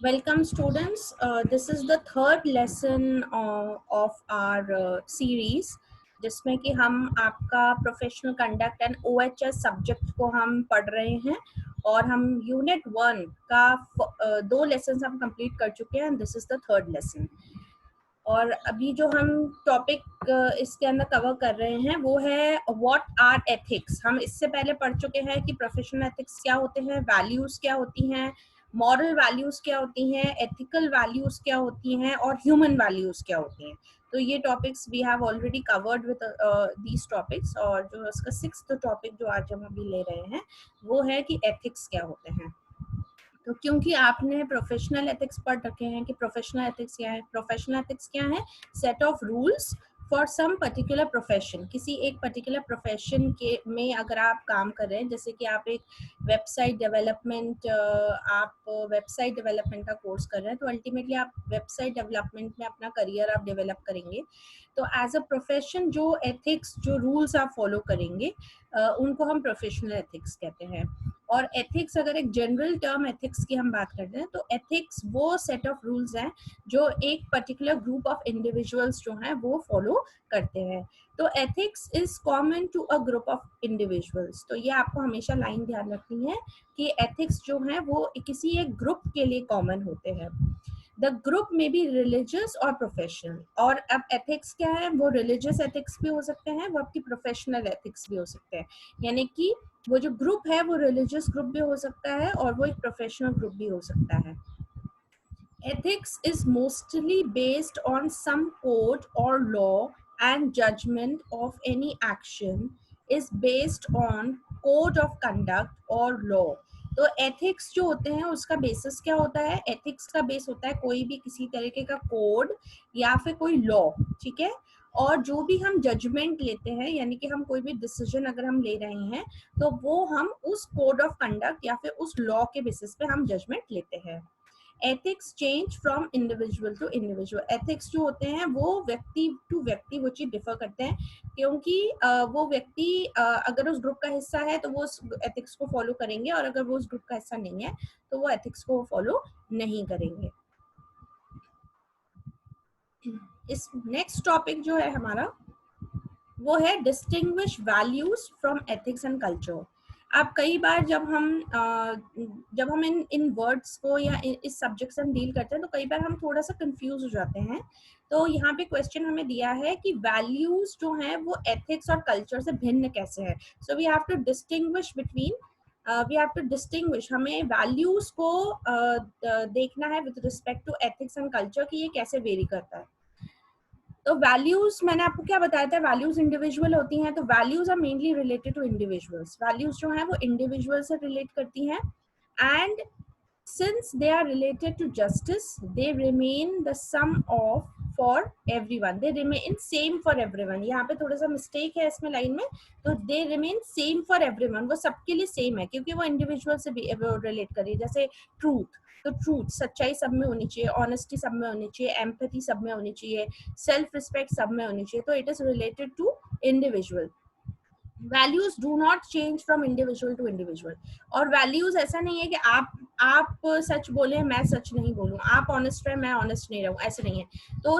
Welcome students. This is the third lesson of our series जिसमें कि हम आपका professional conduct and OHS subject को हम पढ़ रहे हैं और हम यूनिट 1 का दो लेसन हम कंप्लीट कर चुके हैं and this is the third lesson. और अभी जो हम टॉपिक इसके अंदर कवर कर रहे हैं वो है व्हाट आर एथिक्स। हम इससे पहले पढ़ चुके हैं कि प्रोफेशनल एथिक्स क्या होते हैं, वैल्यूज क्या होती हैं, मॉरल वैल्यूज क्या होती हैं, एथिकल वैल्यूज क्या होती हैं और ह्यूमन वैल्यूज क्या होती हैं। तो ये topics we have already covered with these topics. और जो इसका सिक्स्थ टॉपिक जो आज हम अभी ले रहे हैं वो है कि एथिक्स क्या होते हैं। तो क्योंकि आपने प्रोफेशनल एथिक्स पढ़ रखे हैं कि प्रोफेशनल एथिक्स क्या है, प्रोफेशनल एथिक्स क्या है, set of rules for some particular profession. किसी एक पर्टिकुलर प्रोफेशन के में अगर आप काम कर रहे हैं, जैसे कि आप एक वेबसाइट डेवलपमेंट का कोर्स कर रहे हैं, तो अल्टीमेटली आप वेबसाइट डेवलपमेंट में अपना करियर आप डेवलप करेंगे। तो एज अ प्रोफेशन जो एथिक्स, जो रूल्स आप फॉलो करेंगे उनको हम प्रोफेशनल एथिक्स कहते हैं। और एथिक्स, अगर एक जनरल टर्म एथिक्स की हम बात करते हैं तो एथिक्स वो सेट ऑफ रूल्स हैं जो एक पर्टिकुलर ग्रुप ऑफ इंडिविजुअल्स जो हैं वो फॉलो करते हैं। तो ethics is common to a group of individuals. तो ये आपको हमेशा लाइन ध्यान रखनी है कि एथिक्स जो है वो किसी एक ग्रुप के लिए कॉमन होते हैं। द ग्रुप में बी रिलीजियस और प्रोफेशनल। और अब एथिक्स क्या है, वो रिलीजियस एथिक्स भी हो सकते हैं, वो आपकी प्रोफेशनल एथिक्स भी हो सकते हैं। यानी कि वो जो ग्रुप है वो रिलीजियस ग्रुप भी हो सकता है और वो एक प्रोफेशनल ग्रुप भी हो सकता है। Ethics is mostly based on some code or law, and judgment of any action is based on code of conduct or law. तो एथिक्स जो होते हैं उसका बेसिस क्या होता है, एथिक्स का बेस होता है कोई भी किसी तरीके का कोड या फिर कोई लॉ, ठीक है। और जो भी हम जजमेंट लेते हैं, यानी कि हम कोई भी डिसीजन अगर हम ले रहे हैं तो वो हम उस कोड ऑफ कंडक्ट या फिर उस लॉ के बेसिस पे हम जजमेंट लेते हैं। Ethics change from individual to individual. Ethics जो होते हैं वो व्यक्ति टू व्यक्ति वो चीज डिफर करते हैं, क्योंकि वो व्यक्ति अगर उस ग्रुप का हिस्सा है तो वो उस एथिक्स को फॉलो करेंगे, और अगर वो उस ग्रुप का हिस्सा नहीं है तो वो एथिक्स को फॉलो नहीं करेंगे। इस नेक्स्ट टॉपिक जो है हमारा वो है distinguish values from ethics and culture. अब कई बार जब हम इन वर्ड्स को या इस सब्जेक्ट से हम डील करते हैं तो कई बार हम थोड़ा सा कंफ्यूज हो जाते हैं। तो यहाँ पे क्वेश्चन हमें दिया है कि वैल्यूज जो हैं वो एथिक्स और कल्चर से भिन्न कैसे हैं। So we have to distinguish हमें वैल्यूज को देखना है with respect to ethics and culture कि ये कैसे वेरी करता है। तो वैल्यूज मैंने आपको क्या बताया था, वैल्यूज इंडिविजुअल होती हैं, तो values are mainly related to individuals. Values जो है वो इंडिविजुअल से रिलेट करती हैं, and since they are related to justice they remain the sum of for everyone, they remain same for everyone। यहाँ पे थोड़ा सा मिस्टेक है इसमें लाइन में, तो they remain same for everyone, वो सबके लिए सेम है क्योंकि वो इंडिविजुअल से भी रिलेट कर रही है। जैसे ट्रूथ, तो ट्रूथ सच्चाई सब में होनी चाहिए, ऑनेस्टी सब में होनी चाहिए, एम्पैथी सब में होनी चाहिए, सेल्फ रिस्पेक्ट सब में होनी चाहिए, तो it is related to individual. Values do not change from individual to individual. और वैल्यूज ऐसा नहीं है कि आप सच बोले मैं सच नहीं बोलूं, आप ऑनेस्ट रहे मैं ऑनेस्ट नहीं रहूं, ऐसे नहीं है। तो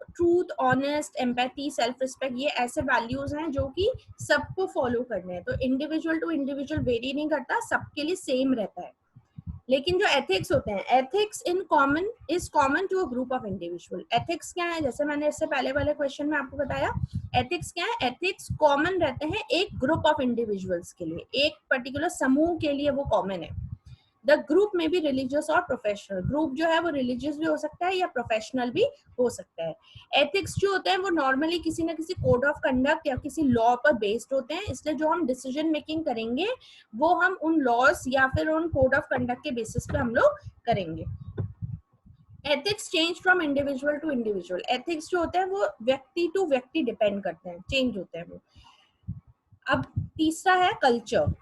truth, honest, empathy, self respect ये ऐसे वैल्यूज हैं जो कि सबको फॉलो करने हैं। तो इंडिविजुअल टू इंडिविजुअल वेरी नहीं करता, सबके लिए सेम रहता है। लेकिन जो एथिक्स होते हैं, ethics in common is common to a group of individual. Ethics क्या है, जैसे मैंने इससे पहले वाले क्वेश्चन में आपको बताया, एथिक्स क्या है, एथिक्स कॉमन रहते हैं एक ग्रुप ऑफ इंडिविजुअल्स के लिए, एक पर्टिकुलर समूह के लिए वो कॉमन है। द ग्रुप में भी रिलीजियस और प्रोफेशनल, ग्रुप जो है वो रिलीजियस भी हो सकता है या प्रोफेशनल भी हो सकता है। एथिक्स जो होते हैं वो नॉर्मली किसी ना किसी कोड ऑफ कंडक्ट या किसी लॉ पर बेस्ड होते हैं, इसलिए जो हम डिसीजन मेकिंग करेंगे वो हम उन लॉज या फिर उन कोड ऑफ कंडक्ट के बेसिस पे हम लोग करेंगे। Ethics change from individual to individual. Ethics जो होते हैं वो व्यक्ति टू व्यक्ति डिपेंड करते हैं, चेंज होते हैं वो। अब तीसरा है culture.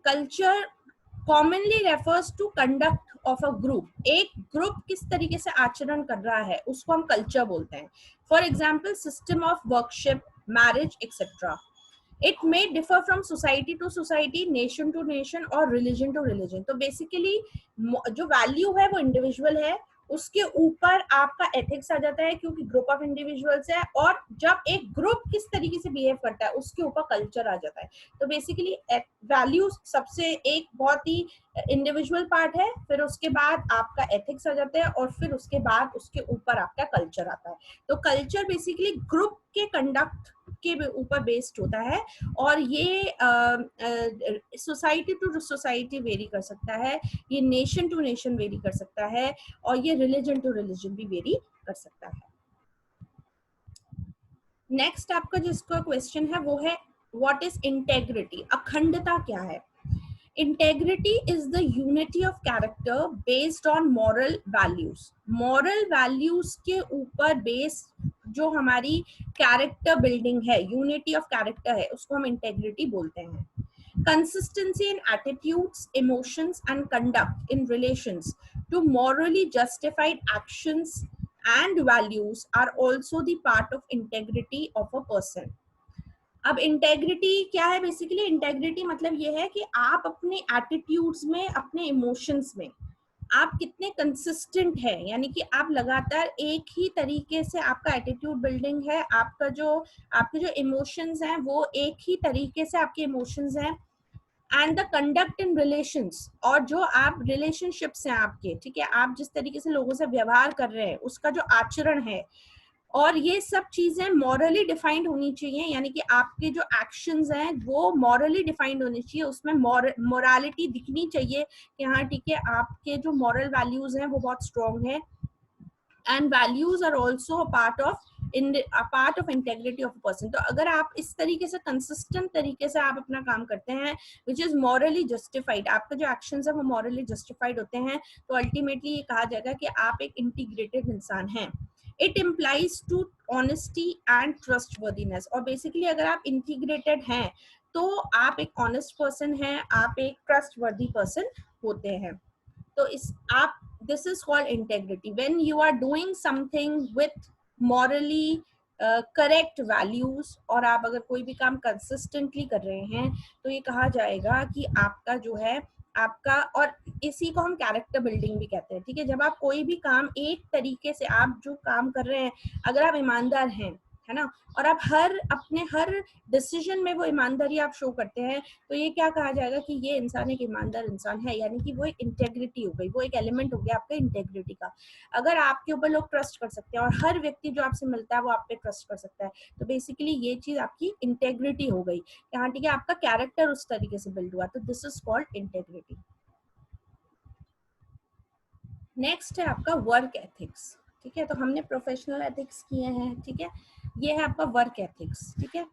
Culture commonly refers to conduct of a group. एक ग्रुप किस तरीके से आचरण कर रहा है उसको हम कल्चर बोलते हैं। For example system of worship, marriage etcetera. It may differ from society to society, nation to nation और रिलीजन टू रिलीजन। तो बेसिकली जो वैल्यू है वो इंडिविजुअल है, उसके ऊपर आपका एथिक्स आ जाता है क्योंकि ग्रुप ऑफ इंडिविजुअल्स है, और जब एक ग्रुप किस तरीके से बिहेव करता है उसके ऊपर कल्चर आ जाता है। तो बेसिकली वैल्यूज सबसे एक बहुत ही इंडिविजुअल पार्ट है, फिर उसके बाद आपका एथिक्स आ जाता है, और फिर उसके बाद उसके ऊपर आपका कल्चर आता है। तो कल्चर बेसिकली ग्रुप के कंडक्ट के ऊपर बेस्ड होता है, और ये सोसाइटी टू सोसाइटी वेरी कर सकता है, ये नेशन टू नेशन वेरी कर सकता है, और ये रिलीजन टू रिलीजन भी वेरी कर सकता है। नेक्स्ट आपका जिसका क्वेश्चन है वो है व्हाट इज इंटेग्रिटी, अखंडता क्या है। Integrity is the unity of character based on moral values. Moral values के ऊपर बेस जो हमारी कैरेक्टर बिल्डिंग है, यूनिटी ऑफ कैरेक्टर है, उसको हम इंटेग्रिटी बोलते हैं। Consistency in attitudes, emotions, and conduct in relations to morally justified actions and values are also the part of integrity of a person. अब इंटेग्रिटी क्या है? बेसिकली इंटेग्रिटी मतलब ये है कि आप अपने एटीट्यूड्स में, अपने इमोशंस में आप कितने कंसिस्टेंट है, यानी कि आप लगातार एक ही तरीके से आपका एटीट्यूड बिल्डिंग है, आपके जो इमोशंस हैं वो एक ही तरीके से आपके इमोशंस हैं, and the conduct in relations, और जो आप रिलेशनशिप्स हैं आपके, ठीक है, आप जिस तरीके से लोगों से व्यवहार कर रहे हैं उसका जो आचरण है, और ये सब चीजें मॉरली डिफाइंड होनी चाहिए, यानी कि आपके जो एक्शंस हैं वो मॉरली डिफाइंड होनी चाहिए, उसमें मोरालिटी दिखनी चाहिए कि हाँ ठीक है, आपके जो मॉरल वैल्यूज हैं वो बहुत स्ट्रॉन्ग है, and values are also part of integrity of person. तो अगर आप इस तरीके से कंसिस्टेंट तरीके से आप अपना काम करते हैं विच इज मॉरली जस्टिफाइड, आपके जो एक्शंस है वो मॉरली जस्टिफाइड होते हैं, तो अल्टीमेटली ये कहा जाएगा कि आप एक इंटीग्रेटेड इंसान हैं। It implies to honesty and trustworthiness, और बेसिकली अगर आप इंटीग्रेटेड हैं तो आप एक ऑनेस्ट पर्सन हैं, आप एक ट्रस्टवर्दी पर्सन होते हैं। तो इस आप this is called integrity when you are doing something with morally correct values, और आप अगर कोई भी काम कंसिस्टेंटली कर रहे हैं तो ये कहा जाएगा कि आपका जो है आपका, और इसी को हम कैरेक्टर बिल्डिंग भी कहते हैं, ठीक है। जब आप कोई भी काम एक तरीके से आप जो काम कर रहे हैं, अगर आप ईमानदार हैं, है ना, और आप अपने हर डिसीजन में वो ईमानदारी आप शो करते हैं, तो ये क्या कहा जाएगा कि ये इंसान एक ईमानदार इंसान है, यानी कि वो एक इंटेग्रिटी हो गई, वो एक एलिमेंट हो गया आपका इंटेग्रिटी का। अगर आपके ऊपर लोग ट्रस्ट कर सकते हैं और हर व्यक्ति जो आपसे मिलता है वो आप पे ट्रस्ट कर सकता है, तो बेसिकली ये चीज आपकी इंटेग्रिटी हो गई, यहाँ ठीक है, आपका कैरेक्टर उस तरीके से बिल्ड हुआ, तो this is called integrity. Next है आपका वर्क एथिक्स, ठीक है। तो हमने प्रोफेशनल एथिक्स किए हैं, ठीक है, ये है आपका वर्क एथिक्स, ठीक है।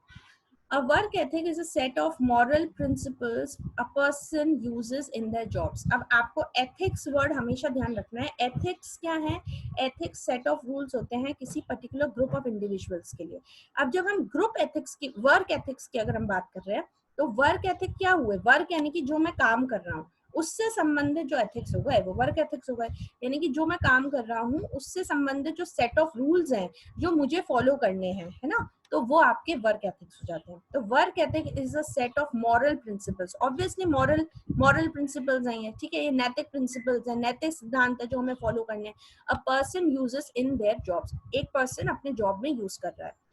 A work ethic is a set of moral principles a person uses in their jobs. अब आपको ethics word हमेशा ध्यान रखना है। ethics क्या है? ethics set of rules होते हैं किसी particular group of individuals के लिए। अब जब हम group ethics की, work ethics की अगर हम बात कर रहे हैं, तो work ethic क्या हुए? work यानी कि जो मैं काम कर रहा हूँ उससे संबंधित जो एथिक्स हो गए वो वर्क एथिक्स हो गए, यानी कि जो मैं काम कर रहा हूँ उससे संबंधित जो सेट ऑफ रूल्स हैं जो मुझे फॉलो करने हैं, है ना, तो वो आपके वर्क एथिक्स हो जाते हैं। तो work ethic is a set of moral principles, obviously moral principles हैं ये, ठीक है, ये नैतिक प्रिंसिपल्स हैं, नैतिक सिद्धांत है जो हमें फॉलो करने हैं। A person uses in their jobs, एक पर्सन अपने जॉब में यूज कर रहा है।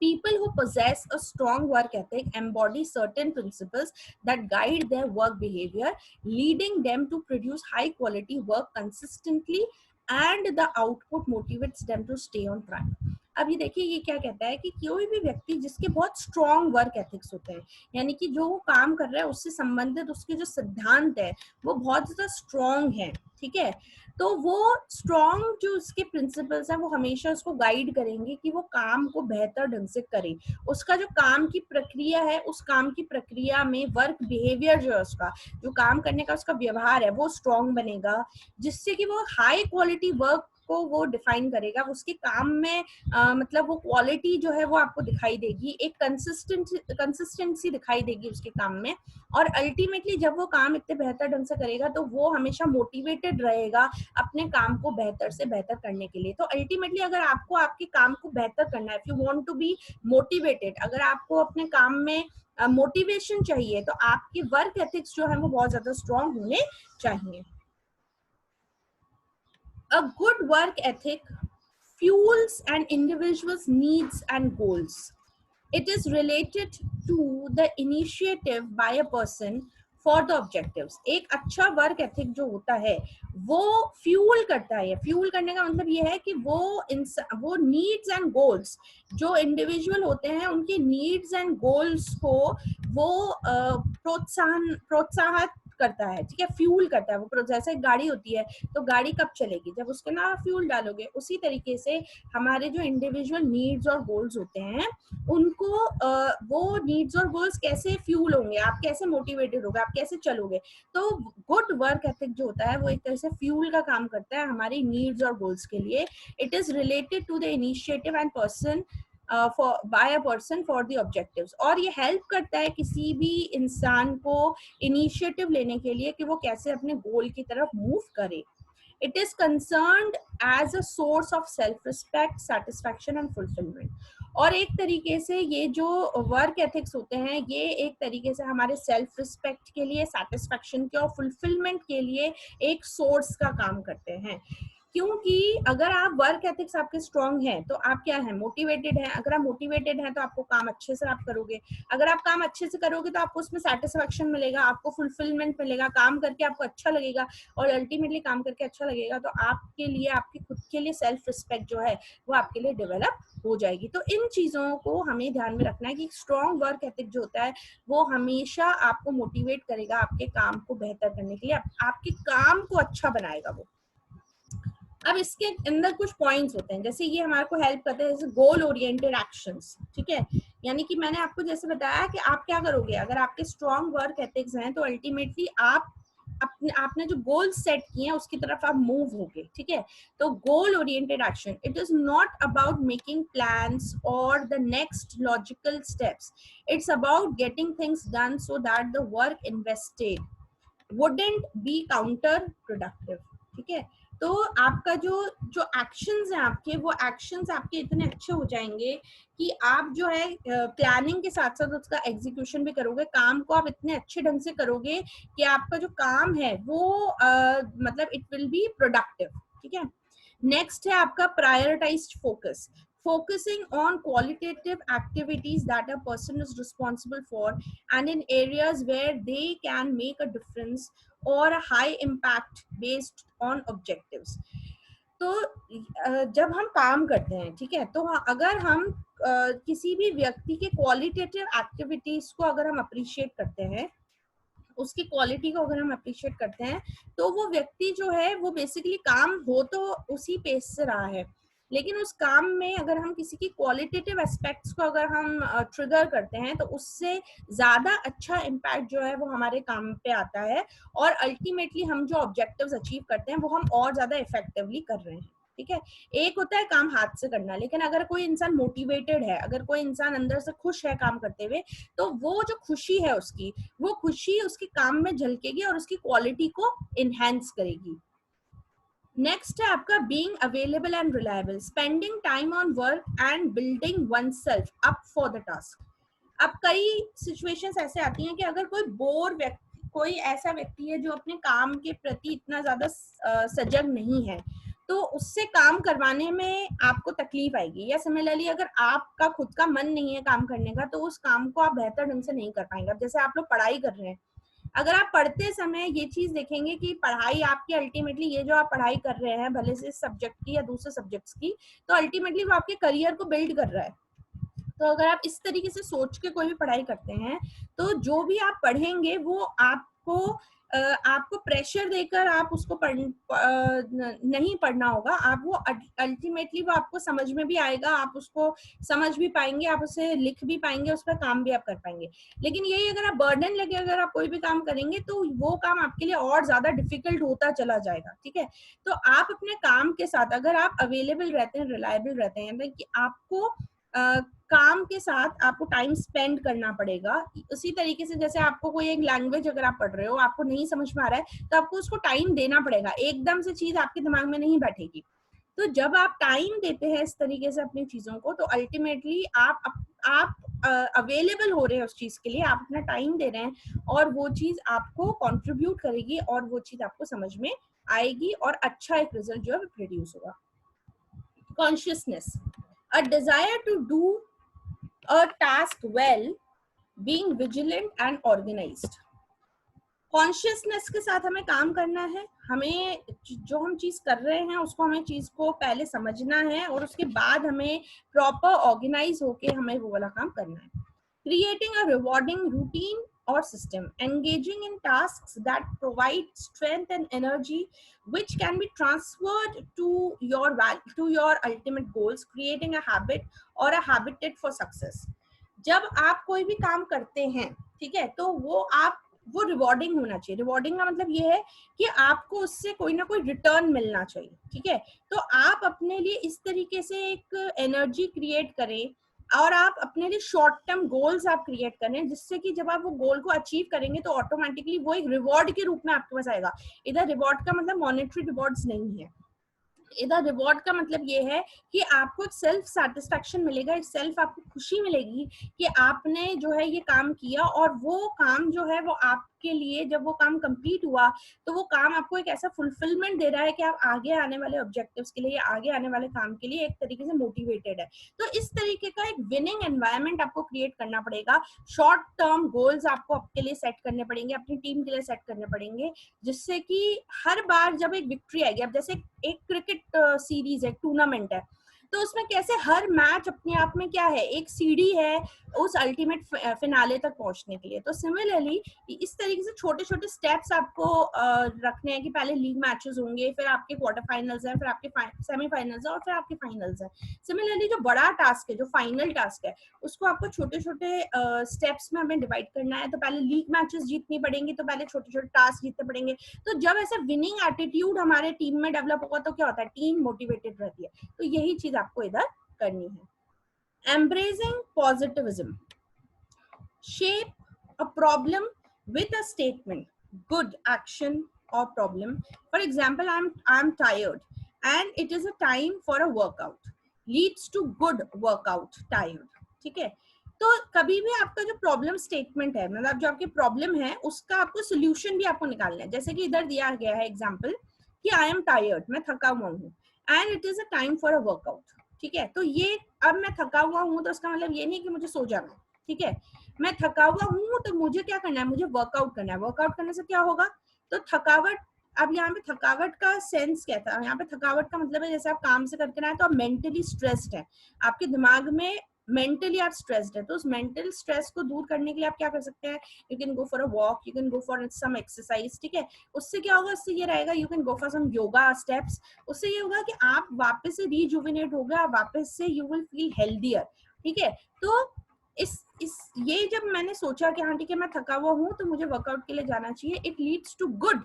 People who possess a strong work ethic embody certain principles that guide their work behavior, leading them to produce high quality work consistently, and the output motivates them to stay on track. अब ये देखिए, ये क्या कहता है कि कोई भी व्यक्ति जिसके बहुत स्ट्रॉन्ग वर्क एथिक्स होते हैं, यानी कि जो वो काम कर रहा है उससे संबंधित उसके जो सिद्धांत है वो बहुत ज्यादा स्ट्रॉन्ग है, ठीक है, तो वो स्ट्रॉन्ग जो उसके प्रिंसिपल्स हैं वो हमेशा उसको गाइड करेंगे कि वो काम को बेहतर ढंग से करे। उसका जो काम की प्रक्रिया है, उस काम की प्रक्रिया में वर्क बिहेवियर जो है, उसका जो काम करने का उसका व्यवहार है वो स्ट्रॉन्ग बनेगा, जिससे कि वो हाई क्वालिटी वर्क को वो डिफाइन करेगा, उसके काम में मतलब वो क्वालिटी जो है वो आपको दिखाई देगी, एक कंसिस्टेंसी दिखाई देगी उसके काम में। और अल्टीमेटली जब वो काम इतने बेहतर ढंग से करेगा तो वो हमेशा मोटिवेटेड रहेगा अपने काम को बेहतर से बेहतर करने के लिए। तो अल्टीमेटली अगर आपको आपके काम को बेहतर करना है, if you want to be motivated, अगर आपको अपने काम में मोटिवेशन चाहिए, तो आपके वर्क एथिक्स जो है वो बहुत ज्यादा स्ट्रांग होने चाहिए। A good work ethic fuels an individual's needs and goals. It is related to the initiative by a person for the objectives. एक अच्छा वर्क एथिक जो होता है वो फ्यूल करता है। फ्यूल करने का मतलब ये है कि वो नीड्स एंड गोल्स, जो इंडिविजुअल होते हैं उनके नीड्स एंड गोल्स को वो प्रोत्साहित करता है, ठीक है, फ्यूल करता है। वो जैसे गाड़ी होती है तो गाड़ी कब चलेगी, जब उसके ना फ्यूल डालोगे। उसी तरीके से हमारे जो इंडिविजुअल नीड्स और गोल्स होते हैं उनको वो नीड्स और गोल्स कैसे फ्यूल होंगे, आप कैसे मोटिवेटेड होगे, आप कैसे चलोगे। तो गुड वर्क एथिक जो होता है वो एक तरह से फ्यूल का काम करता है हमारी नीड्स और गोल्स के लिए। It is related to the initiative and person by a person for the objectives. और ये हेल्प करता है किसी भी इंसान को इनिशिएटिव लेने के लिए कि वो कैसे अपने गोल की तरफ मूव करे। It is concerned as a source of self-respect, satisfaction and fulfillment. और एक तरीके से ये जो वर्क एथिक्स होते हैं ये एक तरीके से हमारे सेल्फ रिस्पेक्ट के लिए, सेटिस्फैक्शन के और फुलफिलमेंट के लिए एक सोर्स का काम करते हैं। क्योंकि अगर आप वर्क एथिक्स आपके स्ट्रांग हैं तो आप क्या है, मोटिवेटेड हैं। अगर आप मोटिवेटेड हैं तो आपको काम अच्छे से आप करोगे। अगर आप काम अच्छे से करोगे तो आपको उसमें सेटिस्फैक्शन मिलेगा, आपको फुलफिलमेंट मिलेगा, काम करके आपको अच्छा लगेगा। और अल्टीमेटली काम करके अच्छा लगेगा तो आपके लिए, आपके खुद के लिए सेल्फ रिस्पेक्ट जो है वो आपके लिए डेवलप हो जाएगी। तो इन चीजों को हमें ध्यान में रखना है कि स्ट्रांग वर्क एथिक जो होता है वो हमेशा आपको मोटिवेट करेगा आपके काम को बेहतर करने के लिए, आपके काम को अच्छा बनाएगा वो। अब इसके अंदर कुछ पॉइंट्स होते हैं, जैसे ये हमारे को हेल्प करते हैं, जैसे गोल ओरिएंटेड एक्शंस, ठीक है। यानी कि मैंने आपको जैसे बताया कि आप क्या करोगे, अगर आपके स्ट्रॉन्ग वर्क एथिक्स हैं तो अल्टीमेटली आप आपने जो गोल सेट किए हैं उसकी तरफ आप मूव होगे, ठीक है। तो goal oriented action, it is not about making plans और the next logical steps, it's about getting things done so that the work invested wouldn't be counter productive, ठीक है। तो आपका जो जो एक्शंस हैं आपके, वो एक्शंस आपके इतने अच्छे हो जाएंगे कि आप जो है प्लानिंग के साथ साथ उसका एग्जीक्यूशन भी करोगे, काम को आप इतने अच्छे ढंग से करोगे कि आपका जो काम है वो मतलब इट विल बी प्रोडक्टिव, ठीक है। नेक्स्ट है आपका prioritised focus, focusing on qualitative activities that a person is responsible for and in areas where they can make a difference or a high impact based on objectives. तो जब हम काम करते हैं, ठीक है, तो अगर हम किसी भी व्यक्ति के क्वालिटेटिव एक्टिविटीज को अगर हम अप्रिशिएट करते हैं, उसकी क्वालिटी को अगर हम अप्रिशिएट करते हैं, तो वो व्यक्ति जो है वो बेसिकली काम हो तो उसी पेस से रहा है, लेकिन उस काम में अगर हम किसी की क्वालिटेटिव एस्पेक्ट्स को अगर हम ट्रिगर करते हैं तो उससे ज्यादा अच्छा इम्पैक्ट जो है वो हमारे काम पे आता है और अल्टीमेटली हम जो ऑब्जेक्टिव्स अचीव करते हैं वो हम और ज्यादा इफेक्टिवली कर रहे हैं, ठीक है। एक होता है काम हाथ से करना, लेकिन अगर कोई इंसान मोटिवेटेड है, अगर कोई इंसान अंदर से खुश है काम करते हुए, तो वो जो खुशी है उसकी, वो खुशी उसके काम में झलकेगी और उसकी क्वालिटी को इनहेंस करेगी। नेक्स्ट है आपका being available and reliable, spending time on work and building oneself up for the task. अब कई सिचुएशंस ऐसे आती हैं कि अगर कोई बोर व्यक्ति, कोई ऐसा व्यक्ति है जो अपने काम के प्रति इतना ज्यादा सजग नहीं है, तो उससे काम करवाने में आपको तकलीफ आएगी। या सिमिलरली अगर आपका खुद का मन नहीं है काम करने का तो उस काम को आप बेहतर ढंग से नहीं कर पाएंगे। अब जैसे आप लोग पढ़ाई कर रहे हैं, अगर आप पढ़ते समय ये चीज देखेंगे कि पढ़ाई आपकी अल्टीमेटली, ये जो आप पढ़ाई कर रहे हैं भले से इस सब्जेक्ट की या दूसरे सब्जेक्ट्स की, तो अल्टीमेटली वो आपके करियर को बिल्ड कर रहा है। तो अगर आप इस तरीके से सोच के कोई भी पढ़ाई करते हैं तो जो भी आप पढ़ेंगे वो आपको आपको प्रेशर देकर आप उसको नहीं पढ़ना होगा। आप वो अल्टीमेटली वो आपको समझ में भी आएगा, आप उसको समझ भी पाएंगे, आप उसे लिख भी पाएंगे, उस पर काम भी आप कर पाएंगे। लेकिन यही अगर आप बर्डन लेके अगर आप कोई भी काम करेंगे तो वो काम आपके लिए और ज्यादा डिफिकल्ट होता चला जाएगा। ठीक है, तो आप अपने काम के साथ अगर आप अवेलेबल रहते हैं, रिलायबल रहते हैं, यानी कि आपको काम के साथ आपको टाइम स्पेंड करना पड़ेगा। उसी तरीके से जैसे आपको कोई एक लैंग्वेज अगर आप पढ़ रहे हो, आपको नहीं समझ में आ रहा है, तो आपको उसको टाइम देना पड़ेगा, एकदम से चीज आपके दिमाग में नहीं बैठेगी। तो जब आप टाइम देते हैं इस तरीके से अपनी चीजों को, तो अल्टीमेटली आप अवेलेबल हो रहे हैं उस चीज के लिए, आप अपना टाइम दे रहे हैं और वो चीज आपको कंट्रीब्यूट करेगी और वो चीज आपको समझ में आएगी और अच्छा एक रिजल्ट जो है प्रोड्यूस होगा। Conscientiousness, a desire to do a task well, being vigilant and organized। Conscientiousness के साथ हमें काम करना है, हमें जो हम चीज कर रहे हैं उसको हमें चीज को पहले समझना है और उसके बाद हमें प्रॉपर ऑर्गेनाइज होके हमें वो वाला काम करना है। Creating a rewarding routine or system, engaging in tasks that provide strength and energy which can be transferred to your ultimate goals, creating a habit or a habitat for success। जब आप कोई भी काम करते हैं, ठीक है, तो वो रिवॉर्डिंग होना चाहिए। रिवॉर्डिंग का मतलब ये है कि आपको उससे कोई ना कोई रिटर्न मिलना चाहिए। ठीक है, तो आप अपने लिए इस तरीके से एक एनर्जी क्रिएट करें और आप अपने लिए शॉर्ट टर्म गोल्स आप क्रिएट करें, जिससे कि जब आप वो गोल को अचीव करेंगे तो ऑटोमेटिकली वो एक रिवॉर्ड के रूप में आपके पास आएगा। इधर रिवॉर्ड का मतलब मॉनेटरी रिवॉर्ड्स नहीं है, इधर रिवॉर्ड का मतलब ये है कि आपको सेल्फ सेटिस्फैक्शन मिलेगा, सेल्फ आपको खुशी मिलेगी कि आपने जो है ये काम किया और वो काम जो है वो आपके लिए जब वो काम कंप्लीट हुआ तो वो काम आपको एक ऐसा फुलफिलमेंट दे रहा है कि आप आगे आने वाले ऑब्जेक्टिव्स के लिए, आगे आने वाले काम के लिए एक तरीके से मोटिवेटेड है। तो इस तरीके का एक विनिंग एनवायरनमेंट आपको क्रिएट करना पड़ेगा। शॉर्ट टर्म गोल्स आपको आपके लिए सेट करने पड़ेंगे, अपनी टीम के लिए सेट करने पड़ेंगे, जिससे कि हर बार जब एक विक्ट्री आएगी, अब जैसे एक क्रिकेट सीरीज है, टूर्नामेंट है, तो उसमें कैसे हर मैच अपने आप में क्या है, एक सीढ़ी है उस अल्टीमेट फिनाले तक पहुंचने के लिए। तो सिमिलरली इस तरीके से छोटे छोटे स्टेप्स आपको रखने हैं कि पहले लीग मैचेस होंगे, फिर आपके क्वार्टर फाइनल्स हैं, फिर आपके सेमीफाइनल्स हैं और फिर आपके फाइनल्स हैं। सिमिलरली जो बड़ा टास्क है, जो फाइनल टास्क है, उसको आपको छोटे छोटे स्टेप्स में हमें डिवाइड करना है। तो पहले लीग मैचेस जीतनी पड़ेंगे, तो पहले छोटे छोटे टास्क जीतने पड़ेंगे। तो जब ऐसा विनिंग एटीट्यूड हमारे टीम में डेवलप होगा तो क्या होता है, टीम मोटिवेटेड रहती है। तो यही चीज आपको इधर करनी है। Embracing positivism, shape a problem with a statement, good action or problem. For example, I'm tired and it is a time for a workout, leads to good workout, tired। ठीक है, तो कभी भी आपका जो प्रॉब्लम स्टेटमेंट है, मतलब जो आपकी प्रॉब्लम है उसका आपको सोल्यूशन भी आपको निकालना है। जैसे कि इधर दिया गया है एग्जाम्पल कि आई एम टायर्ड, मैं थका हुआ हूँ, and it is a time for a workout. ठीक है, तो ये अब मैं थका हुआ हूँ तो उसका मतलब ये नहीं कि मुझे सो जाना है। ठीक है, मैं थका हुआ हूँ तो मुझे क्या करना है, मुझे वर्कआउट करना है। वर्कआउट करने से क्या होगा, तो थकावट, अब यहाँ पे थकावट का सेंस क्या था, यहाँ पे थकावट का मतलब है जैसे आप काम से करके आए तो आप मेंटली स्ट्रेस्ड है, आपके दिमाग में मेंटली आप स्ट्रेस्ड है। तो उस मेंटल स्ट्रेस को दूर करने के लिए आप क्या कर सकते हैं, you can go for a walk, you can go for some exercise. ठीक है, उससे क्या होगा, उससे ये रहेगा, you can go for some yoga steps. उससे ये होगा कि आप वापस से रिजुविनेट हो गया, वापस से यू विल फील हेल्दियर। ठीक है, तो इस ये जब मैंने सोचा कि हाँ ठीक है मैं थका हुआ हूँ तो मुझे वर्कआउट के लिए जाना चाहिए, it leads to good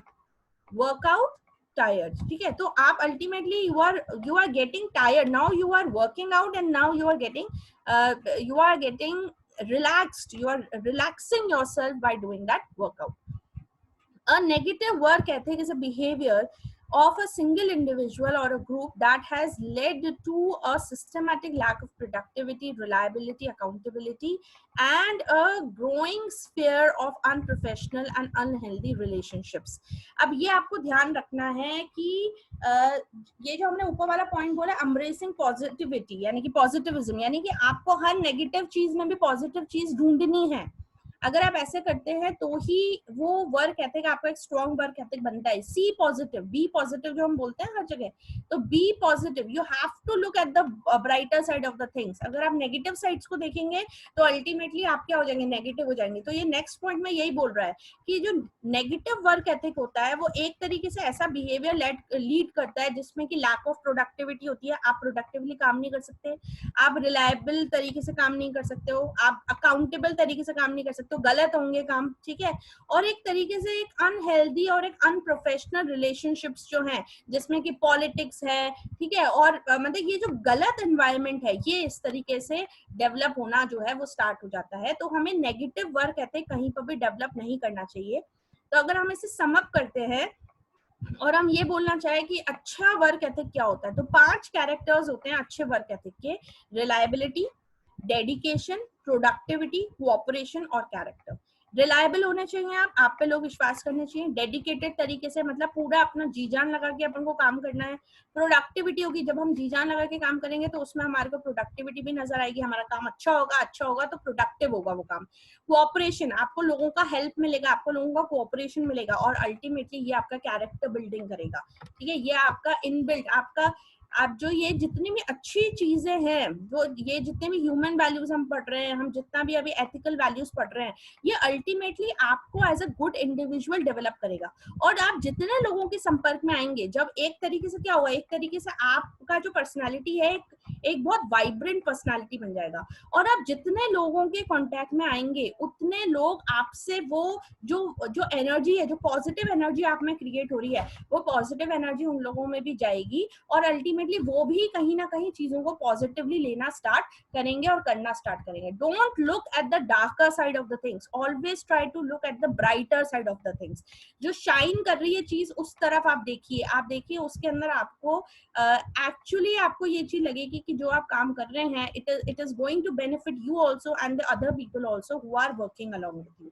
workout, tired. ठीक है, तो आप ultimately you are getting tired, now you are working out and now you are getting relaxed, you are relaxing yourself by doing that workout. A negative work ethic is a behavior of a single individual or a group that has led to a systematic lack of productivity, reliability, accountability, and a growing sphere of unprofessional and unhealthy relationships। अब ये आपको ध्यान रखना है कि ये जो हमने ऊपर वाला पॉइंट बोला, embracing positivity यानी कि positivism, यानी कि आपको हर नेगेटिव चीज में भी पॉजिटिव चीज ढूंढनी है। अगर आप ऐसे करते हैं तो ही वो वर्क एथिक आपका एक स्ट्रॉन्ग वर्क एथिक बनता है। सी पॉजिटिव, बी पॉजिटिव जो हम बोलते हैं हर जगह, तो be positive, you have to look at the brighter side of the things. अगर आप नेगेटिव साइड्स को देखेंगे तो अल्टीमेटली आप क्या हो जाएंगे, नेगेटिव हो जाएंगे। तो ये नेक्स्ट पॉइंट में यही बोल रहा है कि जो नेगेटिव वर्क एथिक होता है वो एक तरीके से ऐसा बिहेवियर लीड करता है जिसमें कि लैक ऑफ प्रोडक्टिविटी होती है। आप प्रोडक्टिवली काम नहीं कर सकते, आप रिलायबल तरीके से काम नहीं कर सकते हो, आप अकाउंटेबल तरीके से काम नहीं कर सकते हो, गलत होंगे काम, ठीक है। और एक तरीके से एक अनहेल्दी और एक अनप्रोफेशनल रिलेशनशिप्स जो हैं जिसमें कि पॉलिटिक्स है, ठीक है, और मतलब ये जो गलत एनवायरनमेंट है ये इस तरीके से डेवलप होना जो है वो स्टार्ट हो जाता है। तो हमें नेगेटिव वर्क एथिक कहीं पर भी डेवलप नहीं करना चाहिए। तो अगर हम इसे समअप करते हैं और हम ये बोलना चाहें कि अच्छा वर्क एथिक क्या होता है, तो 5 कैरेक्टर्स होते हैं अच्छे वर्क एथिक के: रिलायबिलिटी, डेडिकेशन, प्रोडक्टिविटी, कोऑपरेशन और कैरेक्टर। रिलायबल होने चाहिए आप पे लोग विश्वास करने चाहिए। डेडिकेटेड तरीके से मतलब पूरा अपना जी जान लगा के अपन को काम करना है। प्रोडक्टिविटी होगी, जब हम जी जान लगा के काम करेंगे तो उसमें हमारे को प्रोडक्टिविटी भी नजर आएगी, हमारा काम अच्छा होगा तो प्रोडक्टिव होगा वो काम। कोऑपरेशन, आपको लोगों का हेल्प मिलेगा, आपको लोगों का कोऑपरेशन मिलेगा, और अल्टीमेटली ये आपका कैरेक्टर बिल्डिंग करेगा, ठीक है। ये आपका इनबिल्ट, आपका आप जो ये जितनी भी अच्छी चीजें हैं, जो ये जितने भी ह्यूमन वैल्यूज हम पढ़ रहे हैं, हम जितना भी अभी एथिकल वैल्यूज पढ़ रहे हैं, ये अल्टीमेटली आपको as a good individual develop करेगा। और आप जितने लोगों के संपर्क में आएंगे, जब एक तरीके से क्या होगा, एक तरीके से आपका जो पर्सनालिटी है एक बहुत वाइब्रेंट पर्सनालिटी बन जाएगा। और आप जितने लोगों के कांटेक्ट में आएंगे उतने लोग आपसे वो जो एनर्जी है, जो पॉजिटिव एनर्जी आप में क्रिएट हो रही है, वो पॉजिटिव एनर्जी उन लोगों में भी जाएगी, और अल्टीमेटली वो भी कहीं ना कहीं चीजों को पॉजिटिवली लेना स्टार्ट करेंगे और करना स्टार्ट करेंगे। Don't look at the darker side of the things, always try to look at the brighter side of the things. जो शाइन कर रही है चीज उस तरफ आप देखिए, उसके अंदर आपको एक्चुअली आपको ये चीज लगेगी कि जो आप काम कर रहे हैं it is going to benefit you also and the other people also who are working along with you.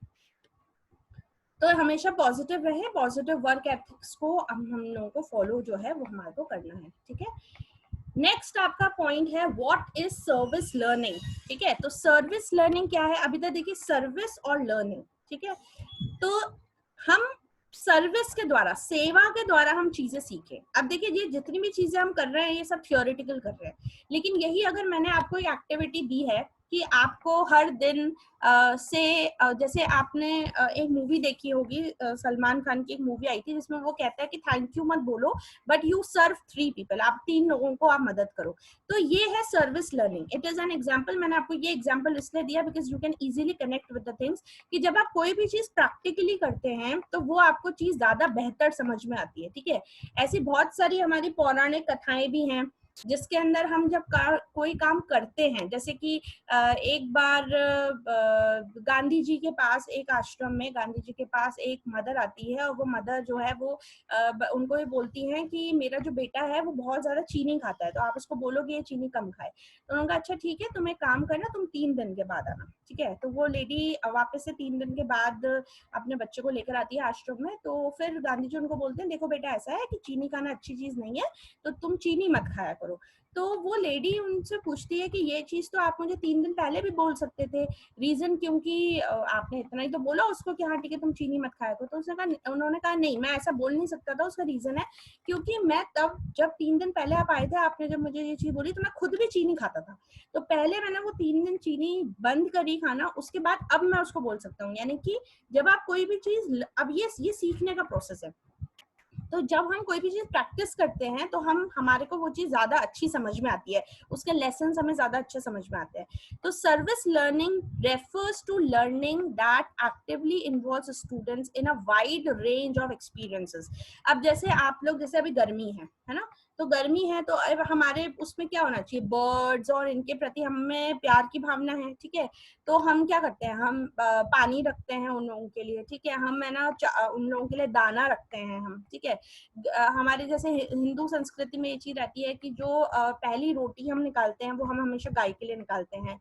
तो हमेशा पॉजिटिव रहे, पॉजिटिव वर्क एथिक्स को हम लोगों को फॉलो जो है वो हमारे को करना है, ठीक है। नेक्स्ट आपका पॉइंट है व्हाट इज सर्विस लर्निंग, ठीक है। तो सर्विस लर्निंग क्या है, अभी तक देखिए सर्विस और लर्निंग, ठीक है। तो हम सर्विस के द्वारा, सेवा के द्वारा हम चीजें सीखें। अब देखिए ये जितनी भी चीजें हम कर रहे हैं ये सब थियोरेटिकल कर रहे हैं, लेकिन यही अगर मैंने आपको एक एक्टिविटी दी है कि आपको हर दिन जैसे आपने एक मूवी देखी होगी, सलमान खान की एक मूवी आई थी जिसमें वो कहता है कि थैंक यू मत बोलो बट यू सर्व 3 पीपल, आप 3 लोगों को आप मदद करो। तो ये है service learning, it is an example. मैंने आपको ये एग्जाम्पल इसलिए दिया because you can easily connect with the things, कि जब आप कोई भी चीज प्रैक्टिकली करते हैं तो वो आपको चीज ज्यादा बेहतर समझ में आती है, ठीक है। ऐसी बहुत सारी हमारी पौराणिक कथाएं भी हैं जिसके अंदर हम जब कोई काम करते हैं, जैसे कि एक बार गांधी जी के पास एक आश्रम में गांधी जी के पास एक मदर आती है, और वो मदर जो है वो उनको ये बोलती हैं कि मेरा जो बेटा है वो बहुत ज्यादा चीनी खाता है, तो आप उसको बोलोगे ये चीनी कम खाए। तो उन्होंने कहा अच्छा ठीक है, तुम एक काम करना, तुम 3 दिन के बाद आना, ठीक है। तो वो लेडी वापस से 3 दिन के बाद अपने बच्चे को लेकर आती है आश्रम में। तो फिर गांधी जी उनको बोलते हैं देखो बेटा ऐसा है कि चीनी खाना अच्छी चीज नहीं है, तो तुम चीनी मत खाया करो। तो वो लेडी उनसे पूछती है कि ये चीज तो आप मुझे 3 दिन पहले भी बोल सकते थे, रीजन क्योंकि आपने इतना ही तो बोला उसको कि हाँ ठीक है तुम चीनी मत खाया करो। तो उन्होंने कहा नहीं, मैं ऐसा बोल नहीं सकता था, उसका रीजन है क्योंकि मैं तब जब 3 दिन पहले आप आए थे, आपने जब मुझे ये चीज बोली तो मैं खुद भी चीनी खाता था, तो पहले मैंने वो 3 दिन चीनी बंद करी खाना, उसके बाद अब मैं उसको बोल सकता हूँ। यानी कि जब आप कोई भी चीज, अब ये सीखने का प्रोसेस है, तो जब हम कोई भी चीज प्रैक्टिस करते हैं तो हमारे को वो चीज ज्यादा अच्छी समझ में आती है, उसके लेसन हमें ज्यादा अच्छे समझ में आते हैं। तो service learning refers to learning that actively involves students in a wide range of experiences. अब जैसे आप लोग, जैसे अभी गर्मी है ना, तो गर्मी है तो अब हमारे उसमें क्या होना चाहिए, बर्ड्स और इनके प्रति हमें प्यार की भावना है, ठीक है। तो हम क्या करते हैं, हम पानी रखते हैं उन लोगों के लिए, ठीक है। हम है ना उन लोगों के लिए दाना रखते हैं हम, ठीक है। हमारे जैसे हिंदू संस्कृति में ये चीज रहती है कि जो पहली रोटी हम निकालते हैं वो हम हमेशा गाय के लिए निकालते हैं।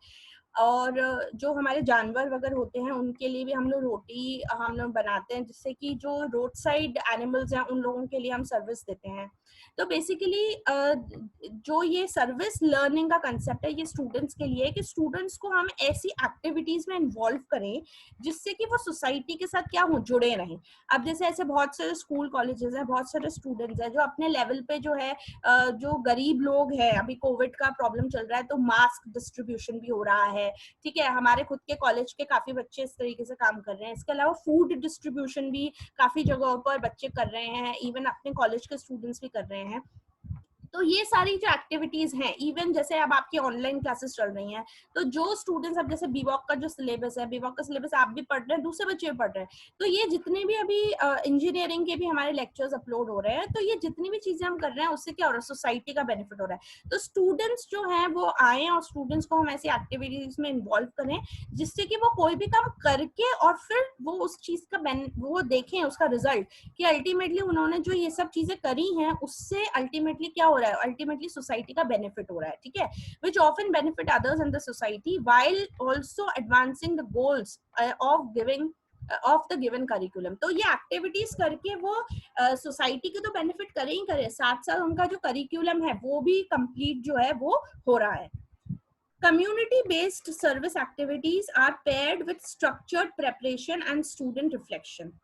और जो हमारे जानवर वगैरह होते हैं उनके लिए भी हम लोग रोटी हम लोग बनाते हैं, जिससे कि जो रोड साइड एनिमल्स हैं उन लोगों के लिए हम सर्विस देते हैं। तो बेसिकली जो ये सर्विस लर्निंग का कंसेप्ट है, ये स्टूडेंट्स के लिए, कि स्टूडेंट्स को हम ऐसी एक्टिविटीज में इन्वॉल्व करें जिससे कि वो सोसाइटी के साथ क्या हो, जुड़े रहें। अब जैसे ऐसे बहुत सारे स्कूल कॉलेजेस हैं, बहुत सारे स्टूडेंट्स हैं जो अपने लेवल पे जो है जो गरीब लोग हैं, अभी कोविड का प्रॉब्लम चल रहा है तो मास्क डिस्ट्रीब्यूशन भी हो रहा है, ठीक है, हमारे खुद के कॉलेज के काफी बच्चे इस तरीके से काम कर रहे हैं। इसके अलावा फूड डिस्ट्रीब्यूशन भी काफी जगहों पर बच्चे कर रहे हैं, इवन अपने कॉलेज के स्टूडेंट्स भी कर रहे हैं। तो ये सारी जो एक्टिविटीज हैं, इवन जैसे अब आपकी ऑनलाइन क्लासेस चल रही हैं, तो जो स्टूडेंट्स, अब जैसे बीवॉक का जो सिलेबस है, बीवॉक का सिलेबस आप भी पढ़ रहे हैं, दूसरे बच्चे भी पढ़ रहे हैं, तो ये जितने भी अभी इंजीनियरिंग के भी हमारे लेक्चर्स अपलोड हो रहे हैं, तो ये जितनी भी चीजें हम कर रहे हैं उससे क्या हो रहा है, सोसाइटी का बेनिफिट हो रहा है। तो स्टूडेंट्स जो हैं वो आए और स्टूडेंट्स को हम ऐसी एक्टिविटीज में इन्वॉल्व करें जिससे कि वो कोई भी काम करके और फिर वो उस चीज का वो देखें उसका रिजल्ट, कि अल्टीमेटली उन्होंने जो ये सब चीजें करी हैं उससे अल्टीमेटली क्या हो रहा है, अल्टीमेटली सोसाइटी का बेनिफिट हो रहा है, ठीक है, which often benefit others in the society while also advancing the goals of the given curriculum। तो ये एक्टिविटीज करके वो सोसाइटी के तो बेनिफिट करे ही करे, साथ साथ उनका जो करिकुलम है वो भी कंप्लीट जो है वो हो रहा है। Community based service activities are paired with structured preparation and student reflection।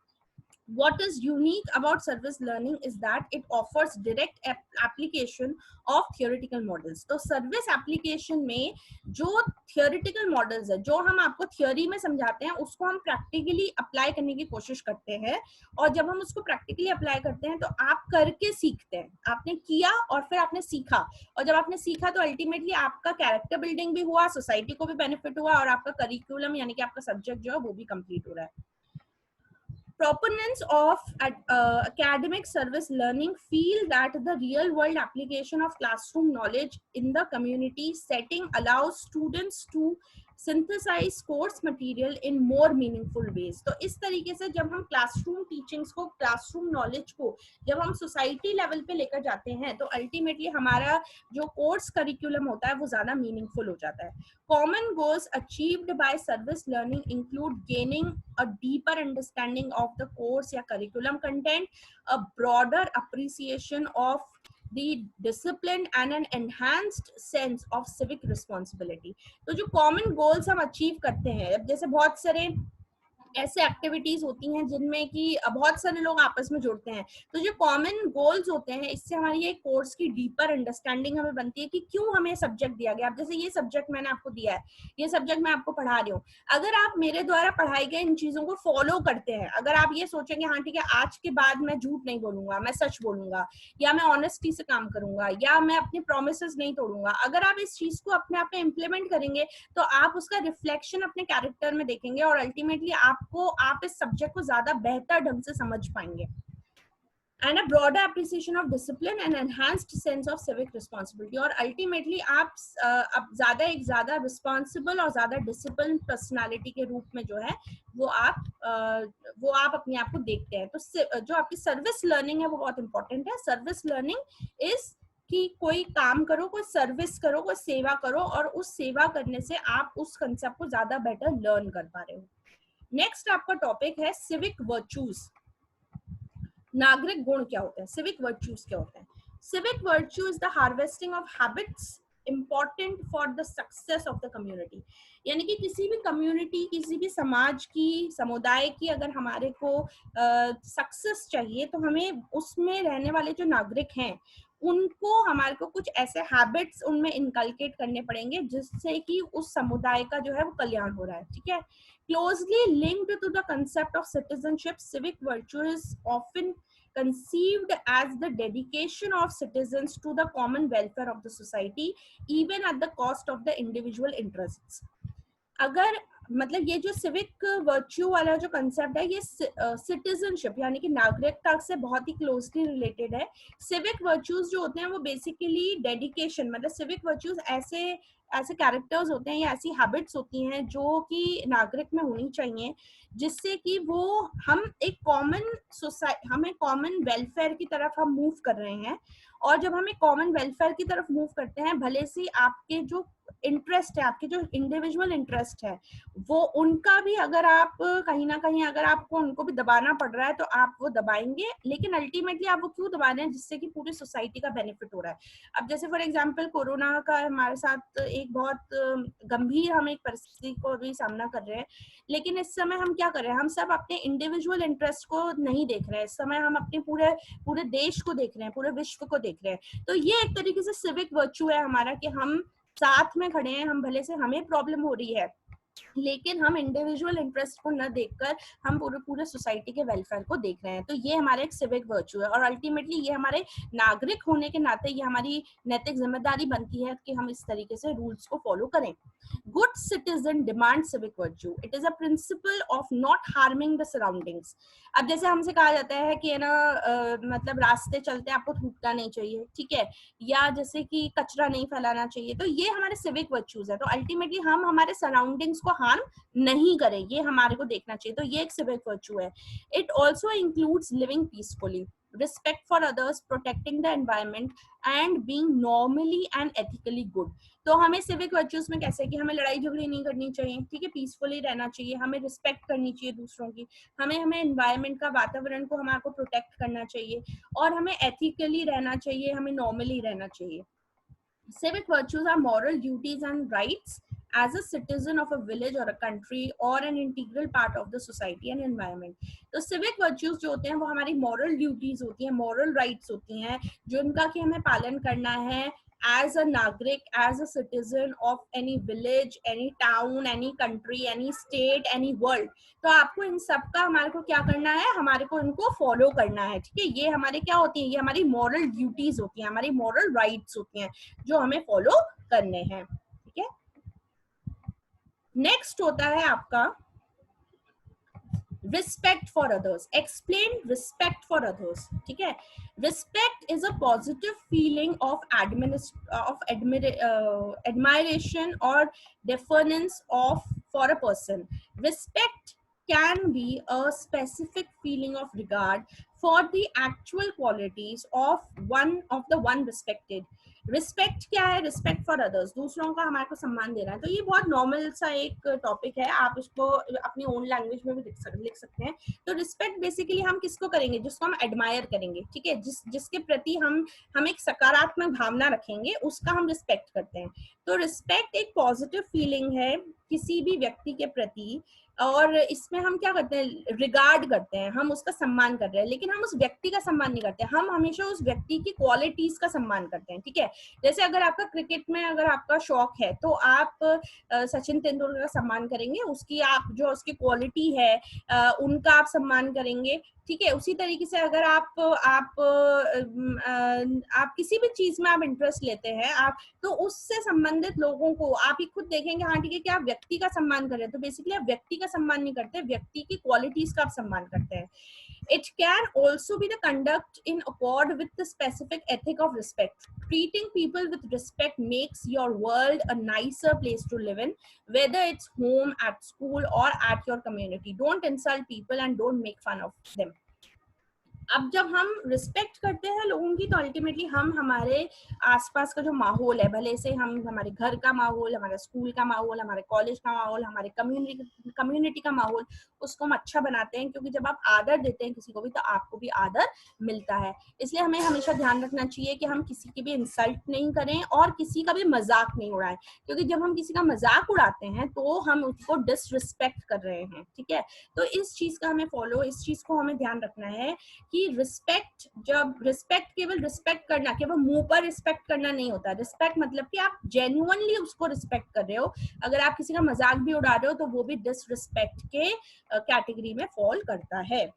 What is unique about service learning is that it offers direct application of theoretical models। तो service application में जो theoretical models है, जो हम आपको theory में समझाते हैं, उसको हम practically apply करने की कोशिश करते हैं। और जब हम उसको practically apply करते हैं तो आप करके सीखते हैं, आपने किया और फिर आपने सीखा, और जब आपने सीखा तो ultimately आपका character building भी हुआ, society को भी benefit हुआ, और आपका curriculum यानी कि आपका subject जो है वो भी complete हो रहा है। Proponents of academic service learning feel that the real world application of classroom knowledge in the community setting allows students to synthesize course material in more meaningful ways। तो इस तरीके से जब हम क्लासरूम टीचिंग्स को, क्लासरूम नॉलेज को जब हम सोसाइटी लेवल पे लेकर जाते हैं तो अल्टीमेटली हमारा जो कोर्स करिकुलम होता है वो ज्यादा मीनिंगफुल हो जाता है। Common goals achieved by service learning include gaining a deeper understanding of the course या curriculum content, a broader appreciation of the discipline and an enhanced sense of civic responsibility। तो जो common goals हम achieve करते हैं, जैसे बहुत सारे ऐसे एक्टिविटीज होती हैं जिनमें कि बहुत सारे लोग आपस में जुड़ते हैं, तो जो कॉमन गोल्स होते हैं इससे हमारी ये कोर्स की डीपर अंडरस्टैंडिंग हमें बनती है कि क्यों हमें सब्जेक्ट दिया गया। अब जैसे ये सब्जेक्ट मैंने आपको दिया है, ये सब्जेक्ट मैं आपको पढ़ा रही हूँ, अगर आप मेरे द्वारा पढ़ाई गए इन चीजों को फॉलो करते हैं, अगर आप ये सोचेंगे हाँ ठीक है आज के बाद मैं झूठ नहीं बोलूंगा, मैं सच बोलूंगा, या मैं ऑनेस्टी से काम करूंगा, या मैं अपने प्रोमिसेस नहीं तोड़ूंगा, अगर आप इस चीज को अपने आप में इम्प्लीमेंट करेंगे तो आप उसका रिफ्लेक्शन अपने कैरेक्टर में देखेंगे और अल्टीमेटली आप इस सब्जेक्ट को ज्यादा बेहतर ढंग से समझ पाएंगे। And a broader appreciation of discipline and enhanced sense of civic responsibility। और ultimately आप अब ज्यादा रिस्पॉन्सिबल और ज्यादा डिसिप्लिन पर्सनालिटी के रूप में जो है वो आप अपने आप को देखते हैं। तो जो आपकी सर्विस लर्निंग है वो बहुत इंपॉर्टेंट है। सर्विस लर्निंग इज कि कोई काम करो, कोई सर्विस करो, कोई सेवा करो, और उस सेवा करने से आप उस कंसेप्ट को ज्यादा बेटर लर्न कर पा रहे हो। नेक्स्ट आपका टॉपिक है सिविक वर्च्यूज। नागरिक गुण क्या होते हैं, सिविक वर्च्यूज क्या होते हैं। Civic virtue is the harvesting of habits important for the success of the community. यानी कि किसी भी कम्युनिटी, किसी भी समाज की, समुदाय की अगर हमारे को सक्सेस चाहिए तो हमें उसमें रहने वाले जो नागरिक हैं उनको हमारे को कुछ ऐसे हैबिट्स उनमें इनकलकेट करने पड़ेंगे जिससे कि उस समुदाय का जो है वो कल्याण हो रहा है, ठीक है। Closely linked to the concept of citizenship, civic virtue is often conceived as the dedication of citizens to the common welfare of the society, even at the cost of the individual interests। अगर मतलब ये जो civic virtue वाला जो concept है ये citizenship यानी कि नागरिकता से बहुत ही क्लोजली रिलेटेड है। सिविक वर्च्यूज जो होते हैं वो बेसिकली डेडिकेशन, मतलब सिविक वर्च्यूज ऐसे ऐसे कैरेक्टर्स होते हैं या ऐसी हैबिट्स होती हैं जो कि नागरिक में होनी चाहिए, जिससे कि वो हम एक कॉमन वेलफेयर की तरफ हम मूव कर रहे हैं। और जब हम एक कॉमन वेलफेयर की तरफ मूव करते हैं, भले से आपके जो इंटरेस्ट है, आपके जो इंडिविजुअल इंटरेस्ट है, वो उनका भी अगर आप कहीं ना कहीं अगर आपको उनको भी दबाना पड़ रहा है तो आप वो दबाएंगे, लेकिन अल्टीमेटली आप वो क्यों दबा रहे हैं? जिससे कि पूरी सोसाइटी का बेनिफिट हो रहा है। अब जैसे फॉर एग्जांपल कोरोना का हमारे साथ एक बहुत गंभीर हम एक परिस्थिति को भी सामना कर रहे हैं, लेकिन इस समय हम क्या कर रहे हैं? हम सब अपने इंडिविजुअल इंटरेस्ट को नहीं देख रहे हैं, इस समय हम अपने पूरे पूरे देश को देख रहे हैं, पूरे विश्व को देख रहे हैं। तो ये एक तरीके से सिविक वर्च्यू है हमारा कि हम साथ में खड़े हैं, हम भले से हमें प्रॉब्लम हो रही है, लेकिन हम इंडिविजुअल इंटरेस्ट को न देखकर हम पूरे पूरे सोसाइटी के वेलफेयर को देख रहे हैं। तो ये हमारा एक सिविक वर्च्यू है, और अल्टीमेटली ये हमारे नागरिक होने के नाते ये हमारी नैतिक जिम्मेदारी बनती है कि हम इस तरीके से रूल्स को फॉलो करें। Good citizen demand civic virtue, it is a principle of not harming the surroundings. अब जैसे हमसे कहा जाता है कि है ना, मतलब रास्ते चलते आपको थूकना नहीं चाहिए, ठीक है, या जैसे कि कचरा नहीं फैलाना चाहिए, तो ये हमारे सिविक वर्च्यूज है। तो अल्टीमेटली हम हमारे सराउंडिंग्स को हार्म नहीं करें, ये हमारे को देखना चाहिए। तो ये एक सिविक वर्च्यू है। It also includes living peacefully, respect for others, protecting the environment and being normally and ethically good. तो हमें सिविक वर्च्यूज में कैसे कि हमें लड़ाई झगड़ी नहीं करनी चाहिए, ठीक है, पीसफुली रहना चाहिए, हमें रिस्पेक्ट करनी चाहिए दूसरों की, हमें एनवायरमेंट का, वातावरण को हमारे को प्रोटेक्ट करना चाहिए, और हमें एथिकली रहना चाहिए, हमें नॉर्मली रहना चाहिए। Civic virtues are moral duties and rights as a citizen of a village or a country or an integral part of the society and environment. तो civic virtues जो होते हैं वो हमारी moral duties होती हैं, moral rights होती हैं, जिनका कि हमें पालन करना है as a नागरिक, as a citizen of any village, any town, any country, any state, any world. तो आपको इन सब का हमारे को क्या करना है? हमारे को इनको फॉलो करना है, ठीक है। ये हमारे क्या होती है? ये हमारी मॉरल ड्यूटीज होती हैं, हमारी मॉरल राइट्स होती हैं जो हमें फॉलो करने हैं, ठीक है। नेक्स्ट होता है आपका respect for others. Explain respect for others, ठीक है। Respect is a positive feeling of admiration और deference of for a person. Respect can be a specific feeling of regard for the actual qualities of the one respected. Respect क्या है? Respect for others, दूसरों का हमारे को सम्मान देना है। तो ये बहुत नॉर्मल सा एक टॉपिक है, आप इसको अपनी ओन लैंग्वेज में भी लिख सकते हैं। तो रिस्पेक्ट बेसिकली हम किसको करेंगे? जिसको हम एडमायर करेंगे, ठीक है, जिसके प्रति हम एक सकारात्मक भावना रखेंगे, उसका हम रिस्पेक्ट करते हैं। तो रिस्पेक्ट एक पॉजिटिव फीलिंग है किसी भी व्यक्ति के प्रति, और इसमें हम क्या करते हैं? रिगार्ड करते हैं, हम उसका सम्मान कर रहे हैं, लेकिन हम उस व्यक्ति का सम्मान नहीं करते, हम हमेशा उस व्यक्ति की क्वालिटीज का सम्मान करते हैं, ठीक है। जैसे अगर आपका क्रिकेट में अगर आपका शौक है तो आप सचिन तेंदुलकर का सम्मान करेंगे, उसकी आप जो उसकी क्वालिटी है उनका आप सम्मान करेंगे, ठीक है। उसी तरीके से अगर आप किसी भी चीज में आप इंटरेस्ट लेते हैं, आप तो उससे संबंधित लोगों को आप ही खुद देखेंगे, हाँ ठीक है, कि आप व्यक्ति का सम्मान कर रहे हैं, तो बेसिकली आप व्यक्ति का सम्मान नहीं करते, व्यक्ति की क्वालिटीज का आप सम्मान करते हैं। It can also be the conduct in accord with the specific ethic of respect. Treating people with respect makes your world a nicer place to live in, whether it's home, at school, or at your community. Don't insult people and don't make fun of them. अब जब हम respect करते हैं लोगों की, तो ultimately हम हमारे आसपास का जो माहौल है, भले से हम हमारे घर का माहौल, हमारे स्कूल का माहौल, हमारे कॉलेज का माहौल, हमारे कम्युनिटी का माहौल, उसको हम अच्छा बनाते हैं, क्योंकि जब आप आदर देते हैं किसी को भी तो आपको भी आदर मिलता है। इसलिए हमें हमेशा ध्यान रखना चाहिए कि हम किसी की भी इंसल्ट नहीं करें और किसी का भी मजाक नहीं उड़ाएं, क्योंकि जब हम किसी का मजाक उड़ाते हैं तो हम उसको डिसरिस्पेक्ट कर रहे हैं, ठीक है। तो इस चीज का हमें इस चीज को हमें ध्यान रखना है कि रिस्पेक्ट, जब रिस्पेक्ट केवल रिस्पेक्ट करना, केवल मुंह पर रिस्पेक्ट करना नहीं होता। रिस्पेक्ट मतलब कि आप जेन्युइनली उसको रिस्पेक्ट कर रहे हो। अगर आप किसी का मजाक भी उड़ा रहे हो तो वो भी डिसरिस्पेक्ट के कैटेगरी में फॉल करता है।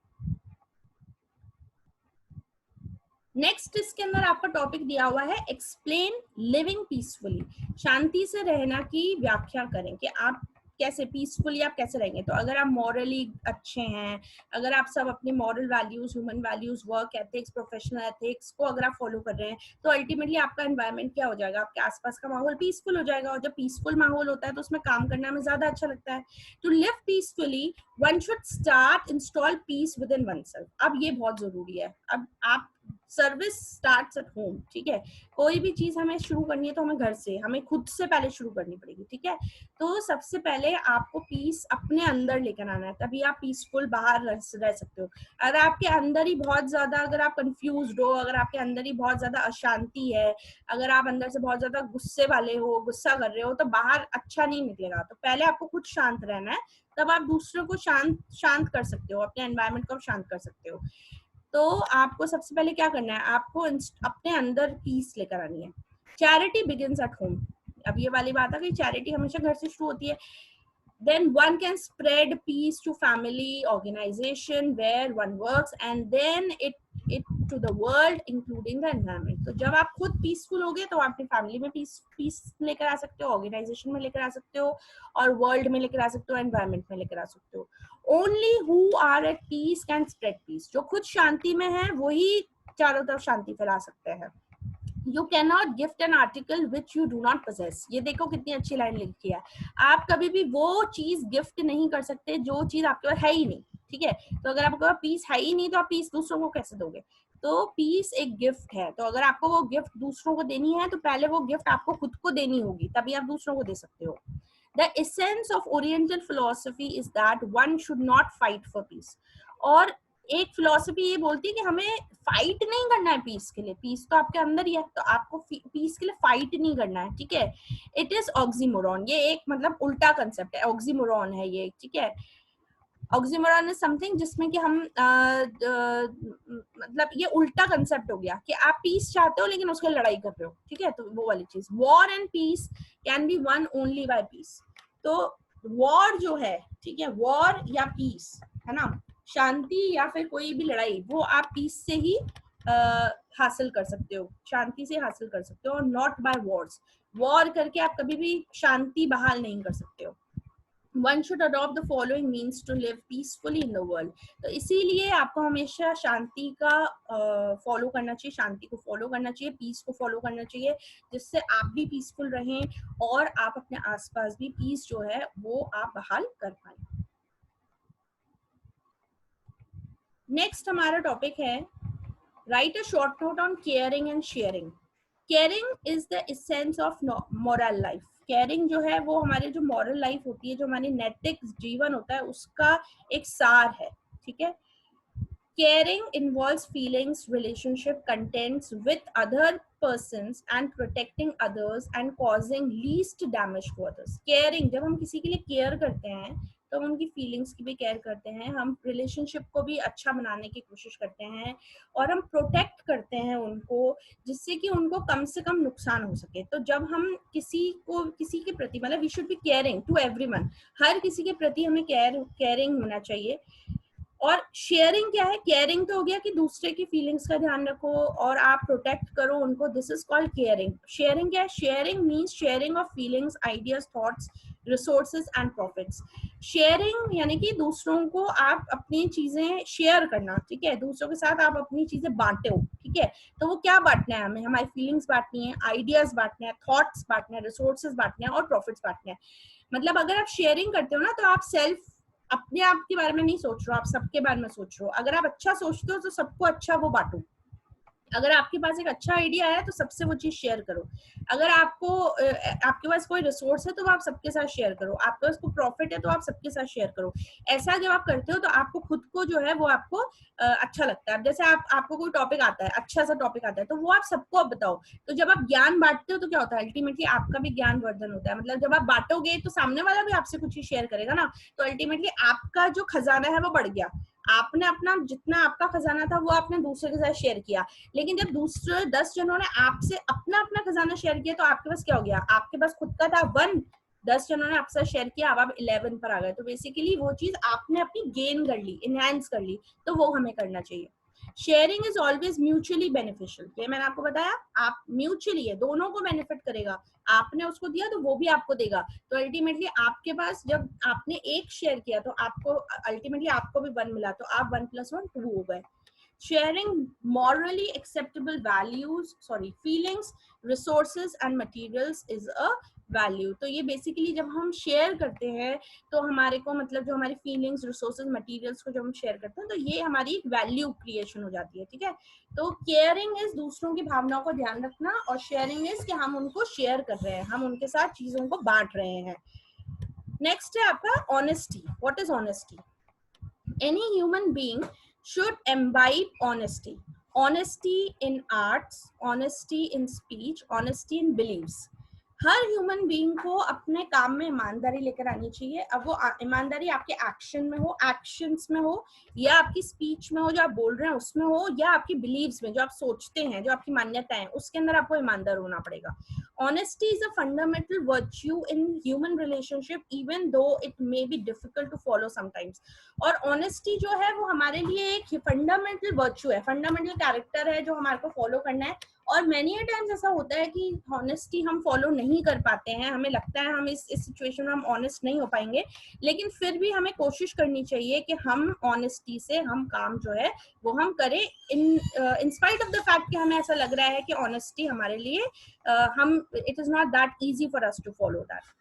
नेक्स्ट इसके अंदर आपका टॉपिक दिया हुआ है एक्सप्लेन लिविंग पीसफुली। शांति से रहना की व्याख्या करें कि आप कैसे पीसफुली आप कैसे रहेंगे? तो अगर आप मॉरली अच्छे हैं, अगर आप सब अपने moral values, human values, work ethics, professional ethics को अगर आप फॉलो कर रहे हैं, तो अल्टीमेटली आपका एनवायरनमेंट क्या हो जाएगा, आपके आसपास का माहौल पीसफुल हो जाएगा। और जब पीसफुल माहौल होता है तो उसमें काम करना हमें ज्यादा अच्छा लगता है। To live peacefully one should start install peace within oneself. अब ये बहुत जरूरी है। अब आप सर्विस स्टार्ट्स एट होम, ठीक है? कोई भी चीज हमें शुरू करनी है तो हमें घर से, हमें खुद से पहले शुरू करनी पड़ेगी, ठीक है? तो सबसे पहले आपको पीस अपने अंदर लेकर आना है, तभी आप पीसफुल बाहर रह सकते हो। अगर आपके अंदर ही बहुत ज्यादा, अगर आप कंफ्यूज हो, अगर आपके अंदर ही बहुत ज्यादा अशांति है, अगर आप अंदर से बहुत ज्यादा गुस्से वाले हो, गुस्सा कर रहे हो, तो बाहर अच्छा नहीं निकलेगा। तो पहले आपको खुद शांत रहना है, तब आप दूसरों को शांत कर सकते हो, अपने एनवायरनमेंट को शांत कर सकते हो। तो आपको सबसे पहले क्या करना है, आपको अपने अंदर पीस लेकर आनी है। Charity begins at home. अब ये वाली बात है कि चैरिटी हमेशा घर से शुरू होती है। Then one can spread peace to family, organization where one works, and then it to the world, including the environment. तो जब आप खुद पीसफुल हो गए तो आप अपनी फैमिली में पीस लेकर आ सकते हो, ऑर्गेनाइजेशन में लेकर आ सकते हो, और वर्ल्ड में लेकर आ सकते हो, एनवायरमेंट में लेकर आ सकते हो। Only who are at peace can spread peace. जो खुद शांति में है वही चारों तरफ शांति फैला सकते हैं। You cannot gift an article which you do not possess. ये देखो कितनी अच्छी लाइन लिखी है। आप कभी भी वो चीज गिफ्ट नहीं कर सकते जो चीज आपके पास है ही नहीं, ठीक है? तो अगर आपके पास पीस है ही नहीं तो आप पीस दूसरों को कैसे दोगे? तो पीस एक गिफ्ट है। तो अगर आपको वो गिफ्ट दूसरों को देनी है तो पहले वो गिफ्ट आपको खुद को देनी होगी, तभी आप दूसरों को दे सकते हो। The essence of Oriental philosophy is that one should not fight for peace. और एक फिलोसफी ये बोलती है कि हमें फाइट नहीं करना है पीस के लिए। पीस तो आपके अंदर ही है, तो आपको पीस के लिए फाइट नहीं करना है, ठीक है? It is oxymoron. ये एक मतलब उल्टा कंसेप्ट है, ऑक्सीमोरॉन है ये, ठीक है? ऑक्सीमोरॉन इज समथिंग जिसमें कि हम मतलब ये उल्टा कंसेप्ट हो गया कि आप पीस चाहते हो लेकिन उसके लड़ाई कर रहे हो, ठीक है? तो वो वाली चीज, war and peace can be won only by peace. तो वॉर जो है, ठीक है, वॉर या पीस है ना, शांति या फिर कोई भी लड़ाई, वो आप पीस से ही हासिल कर सकते हो, शांति से हासिल कर सकते हो, और नॉट बाय वॉर्स। वॉर करके आप कभी भी शांति बहाल नहीं कर सकते हो। One should adopt the following means to live peacefully in the world. तो इसीलिए आपको हमेशा शांति का फॉलो करना चाहिए, शांति को फॉलो करना चाहिए, पीस को फॉलो करना चाहिए, जिससे आप भी पीसफुल रहें और आप अपने आसपास भी पीस जो है वो आप बहाल कर पाए। नेक्स्ट हमारा टॉपिक है right a short note on caring and sharing. Caring is the essence of moral life. Caring जो है वो हमारी जो मॉरल लाइफ होती है, जो हमारी नैतिक जीवन होता है, उसका एक सार है, ठीक है? Caring involves feelings, relationship, contents with other persons and protecting others and causing least damage to others. Caring, जब हम किसी के लिए केयर करते हैं तो हम उनकी फीलिंग्स की भी केयर करते हैं, हम रिलेशनशिप को भी अच्छा बनाने की कोशिश करते हैं, और हम प्रोटेक्ट करते हैं उनको, जिससे कि उनको कम से कम नुकसान हो सके। तो जब हम किसी के प्रति, मतलब we should be caring to everyone, हर किसी के प्रति हमें केयरिंग होना चाहिए। और शेयरिंग क्या है? केयरिंग तो हो गया कि दूसरे की फीलिंग्स का ध्यान रखो और आप प्रोटेक्ट करो उनको, this is called caring. Sharing क्या है? Sharing means sharing of feelings, ideas, thoughts, resources and profits. Sharing यानी कि दूसरों को आप अपनी चीजें शेयर करना, ठीक है? दूसरों के साथ आप अपनी चीजें बांटे हो, ठीक है? तो वो क्या बांटना है हमें? हमारी फीलिंग्स बांटनी है, आइडियाज बांटना है, थॉट्स बांटना है, रिसोर्सेज बांटना है और प्रॉफिट्स बांटना है। मतलब अगर आप शेयरिंग करते हो ना, तो आप सेल्फ अपने आप के बारे में नहीं सोच रहे हो, आप सबके बारे में सोच रहे हो। अगर आप अच्छा सोचते हो तो सबको अच्छा वो बांटो। अगर आपके पास एक अच्छा आइडिया है तो सबसे वो चीज शेयर करो। अगर आपके पास कोई रिसोर्स है तो आप सबके साथ शेयर करो। आपके पास कोई प्रॉफिट है तो आप सबके साथ शेयर करो। ऐसा जब आप करते हो तो आपको खुद को जो है वो आपको अच्छा लगता है। अब जैसे आपको कोई टॉपिक आता है, अच्छा सा टॉपिक आता है, तो वो आप सबको आप बताओ। तो जब आप ज्ञान बांटते हो तो क्या होता है? अल्टीमेटली आपका भी ज्ञान वर्धन होता है। मतलब जब आप बांटोगे तो सामने वाला भी आपसे कुछ शेयर करेगा ना, तो अल्टीमेटली आपका जो खजाना है वो बढ़ गया। आपने अपना जितना आपका खजाना था वो आपने दूसरे के साथ शेयर किया, लेकिन जब दूसरे 10 जनों ने आपसे अपना अपना खजाना शेयर किया तो आपके पास क्या हो गया? आपके पास खुद का था 1, 10 जनों ने आपसे शेयर किया, अब आप 11 पर आ गए। तो बेसिकली वो चीज आपने अपनी गेन कर ली, इनहैंस कर ली। तो वो हमें करना चाहिए। Sharing is always mutually beneficial, ये मैंने आपको बताया, आप म्यूचुअली है, दोनों को बेनिफिट करेगा, आपने उसको दिया तो वो भी आपको देगा। तो अल्टीमेटली आपके पास जब आपने एक शेयर किया तो आपको अल्टीमेटली आपको भी 1 मिला, तो आप 1 + 1 2 हो गए। Sharing morally acceptable values, feelings, resources and materials is a value. तो ये बेसिकली जब हम शेयर करते हैं तो हमारे को मतलब जो हमारी फीलिंग्स, रिसोर्सेज, मटेरियल्स को जब हम शेयर करते हैं तो ये हमारी एक वैल्यू क्रिएशन हो जाती है, ठीक है। तो केयरिंग इज दूसरों की भावनाओं का ध्यान रखना, और शेयरिंग इज कि हम उनको शेयर कर रहे हैं, हम उनके साथ चीजों को बांट रहे हैं। नेक्स्ट है आपका honesty. What is honesty? Any human being should imbibe honesty. Honesty in arts, honesty in speech, honesty in beliefs. Her human being को अपने काम में ईमानदारी लेकर आनी चाहिए। अब वो ईमानदारी आपके एक्शन में हो, एक्शंस में हो, या आपकी स्पीच में हो जो आप बोल रहे हैं उसमें हो, या आपकी बिलीव्स में जो आप सोचते हैं, जो आपकी मान्यताएं हैं, उसके अंदर आपको ईमानदार होना पड़ेगा। Honesty is a fundamental virtue in human relationship, even though it may be difficult to follow sometimes. और ऑनेस्टी जो है वो हमारे लिए एक फंडामेंटल वर्च्यू है, फंडामेंटल कैरेक्टर है जो हमारे को फॉलो करना है। और मेनी टाइम्स ऐसा होता है कि ऑनेस्टी हम फॉलो नहीं कर पाते हैं, हमें लगता है हम इस सिचुएशन में हम ऑनेस्ट नहीं हो पाएंगे, लेकिन फिर भी हमें कोशिश करनी चाहिए कि हम ऑनेस्टी से हम काम जो है वो हम करें, in spite of the fact कि हमें ऐसा लग रहा है कि ऑनेस्टी हमारे लिए हम it is not that easy for us to follow that.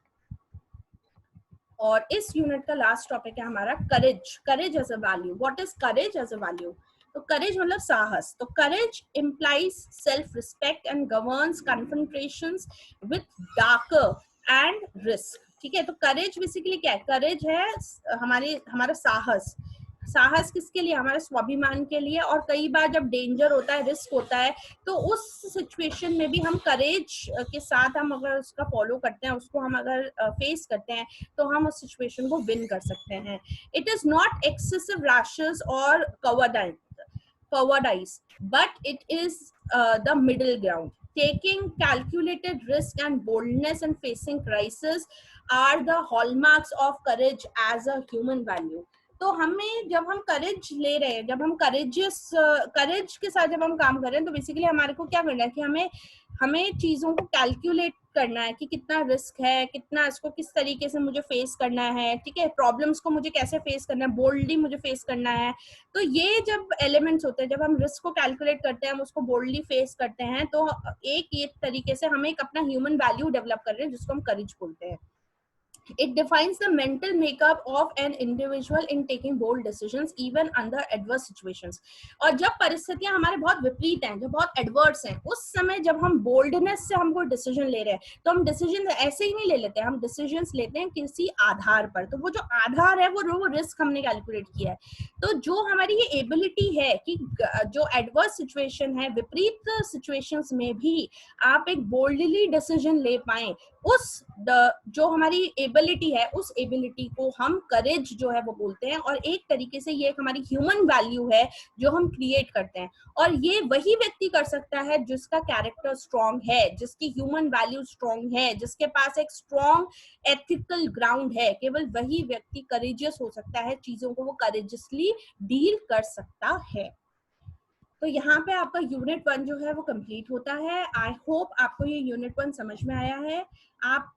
और इस यूनिट का लास्ट टॉपिक है हमारा courage. Courage as a value. What is courage as a value? तो करेज मतलब साहस। तो courage implies self respect and governs confrontations with darker and risk, ठीक है। तो करेज बेसिकली क्या है? करेज है हमारा साहस। साहस किसके लिए? हमारे स्वाभिमान के लिए। और कई बार जब डेंजर होता है, रिस्क होता है, तो उस सिचुएशन में भी हम करेज के साथ हम अगर उसका फॉलो करते हैं, उसको हम अगर फेस करते हैं, तो हम उस सिचुएशन को विन कर सकते हैं। It is not excessive rashes और cowardice, but it is the middle ground. Taking calculated risk and boldness and facing crisis are the hallmarks of courage as a human value. तो हमें जब हम करेज ले रहे हैं, जब हम करेज के साथ जब हम काम कर रहे हैं, तो बेसिकली हमारे को क्या करना है कि हमें चीजों को कैलकुलेट करना है कि कितना रिस्क है, कितना इसको किस तरीके से मुझे फेस करना है, ठीक है। प्रॉब्लम्स को मुझे कैसे फेस करना है, बोल्डली मुझे फेस करना है। तो ये जब एलिमेंट्स होते हैं, जब हम रिस्क को कैलकुलेट करते हैं, हम उसको बोल्डली फेस करते हैं, तो एक तरीके से हम एक अपना ह्यूमन वैल्यू डेवलप कर रहे हैं जिसको हम करेज बोलते हैं। It defines the mental makeup of an individual in taking bold decisions even under adverse situations. और जब परिस्थितियां हमारे बहुत विपरीत हैं, जो बहुत एडवर्स हैं, उस समय जब हम बोल्डनेस से हम कोई डिसीजन ले रहे हैं, तो हम डिसीजन ऐसे ही नहीं ले लेते, हम डिसीजंस लेते हैं किसी आधार पर। तो वो जो आधार है वो रिस्क हमने कैलकुलेट किया है। तो जो हमारी ये एबिलिटी है कि जो एडवर्स सिचुएशन है, विपरीत सिचुएशंस में भी आप एक बोल्डली डिसीजन ले पाए, उस जो हमारी एबिलिटी है, उस एबिलिटी को हम करेज जो है वो बोलते हैं। और एक तरीके से ये एक हमारी ह्यूमन वैल्यू है जो हम क्रिएट करते हैं। और ये वही व्यक्ति कर सकता है जिसका कैरेक्टर स्ट्रांग है, जिसकी ह्यूमन वैल्यू स्ट्रांग है, जिसके पास एक स्ट्रांग एथिकल ग्राउंड है। केवल वही व्यक्ति करेजियस हो सकता है, चीजों को वो करेजियसली डील कर सकता है। तो यहाँ पे आपका यूनिट 1 जो है वो कंप्लीट होता है। आई होप आपको ये यूनिट 1 समझ में आया है। आप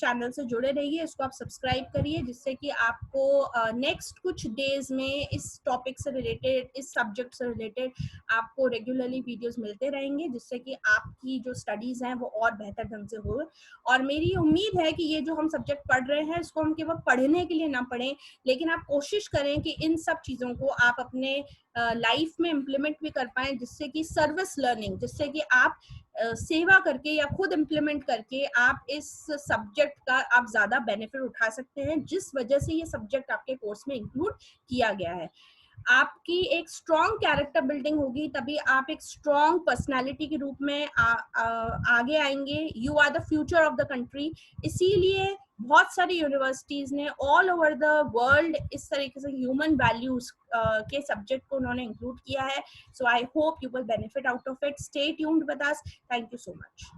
चैनल से जुड़े रहिए, इसको आप सब्सक्राइब करिए, जिससे कि आपको नेक्स्ट कुछ डेज में इस टॉपिक से रिलेटेड, इस सब्जेक्ट से रिलेटेड आपको रेगुलरली वीडियोस मिलते रहेंगे, जिससे कि आपकी जो स्टडीज हैं वो और बेहतर ढंग से हो। और मेरी उम्मीद है कि ये जो हम सब्जेक्ट पढ़ रहे हैं, इसको हम केवल पढ़ने के लिए ना पढ़ें, लेकिन आप कोशिश करें कि इन सब चीज़ों को आप अपने लाइफ में इम्प्लीमेंट भी कर पाएं, जिससे कि सर्विस लर्निंग, जिससे कि आप सेवा करके या खुद इम्प्लीमेंट करके आप इस सब्जेक्ट का आप ज्यादा बेनिफिट उठा सकते हैं, जिस वजह से ये सब्जेक्ट आपके कोर्स में इंक्लूड किया गया है। आपकी एक स्ट्रॉन्ग कैरेक्टर बिल्डिंग होगी, तभी आप एक स्ट्रॉन्ग पर्सनालिटी के रूप में आगे आएंगे। You are the future of the country. इसीलिए बहुत सारी यूनिवर्सिटीज ने ऑल ओवर द वर्ल्ड इस तरीके से ह्यूमन वैल्यूज के सब्जेक्ट को उन्होंने इंक्लूड किया है। So I hope you will benefit out of it. Stay tuned with us. Thank you so much.